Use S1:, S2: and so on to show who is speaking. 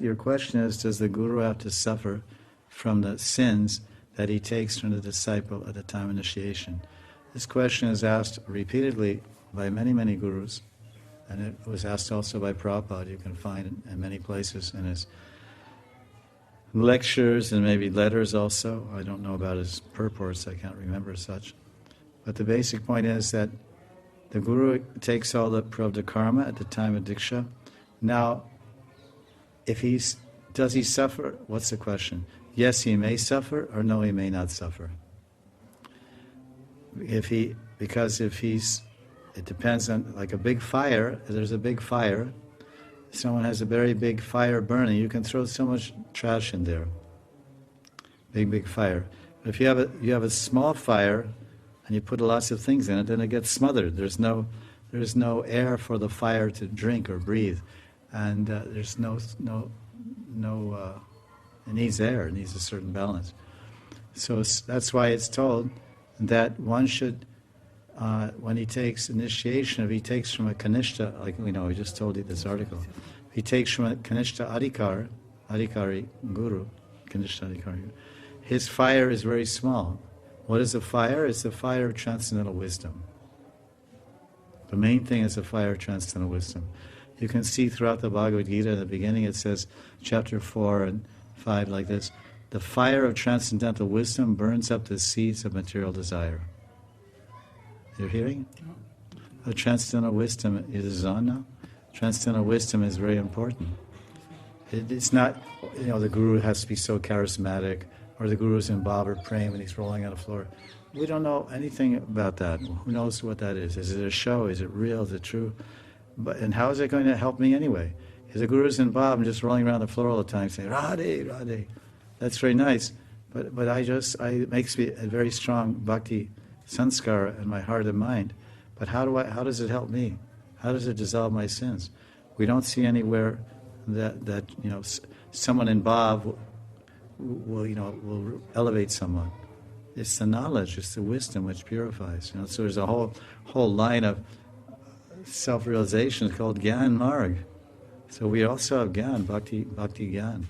S1: Your question is, does the guru have to suffer from the sins that he takes from the disciple at the time of initiation? This question is asked repeatedly by many, many gurus, and it was asked also by Prabhupada. You can find it in many places in his lectures and maybe letters also. I don't know about his purports, I can't remember such. But the basic point is that the guru takes all the prarabdha karma at the time of diksha. Now, does he suffer? What's the question? Yes, he may suffer, or no, he may not suffer. It depends on, like a big fire, there's a big fire, someone has a very big fire burning, you can throw so much trash in there. Big fire. But if you have a small fire and you put lots of things in it, then it gets smothered. There's no air for the fire to drink or breathe, and there's it needs air, it needs a certain balance. So that's why it's told that one should, when he takes initiation, if he takes from a kanishta, like we just told you this article, if he takes from a kanishta adhikari guru, kanishta adhikari, his fire is very small. What is a fire? It's the fire of transcendental wisdom. The main thing is the fire of transcendental wisdom. You can see throughout the Bhagavad Gita, at the beginning it says, chapter 4 and 5 like this, the fire of transcendental wisdom burns up the seeds of material desire. You're hearing? The transcendental wisdom is on now. Transcendental wisdom is very important. It's not, the guru has to be so charismatic, or the guru's in Baba praying when he's rolling on the floor. We don't know anything about that. Who knows what that is? Is it a show? Is it real? Is it true? And how is it going to help me anyway? If the guru's in Baba, I'm just rolling around the floor all the time saying, Radhe, Radhe. That's very nice. But it makes me a very strong bhakti sanskara in my heart and mind. But how does it help me? How does it dissolve my sins? We don't see anywhere that someone in Bhav will elevate someone. It's the knowledge, it's the wisdom which purifies. So there's a whole line of self-realization called Gyan Marg. So we also have Gyan, Bhakti Gyan.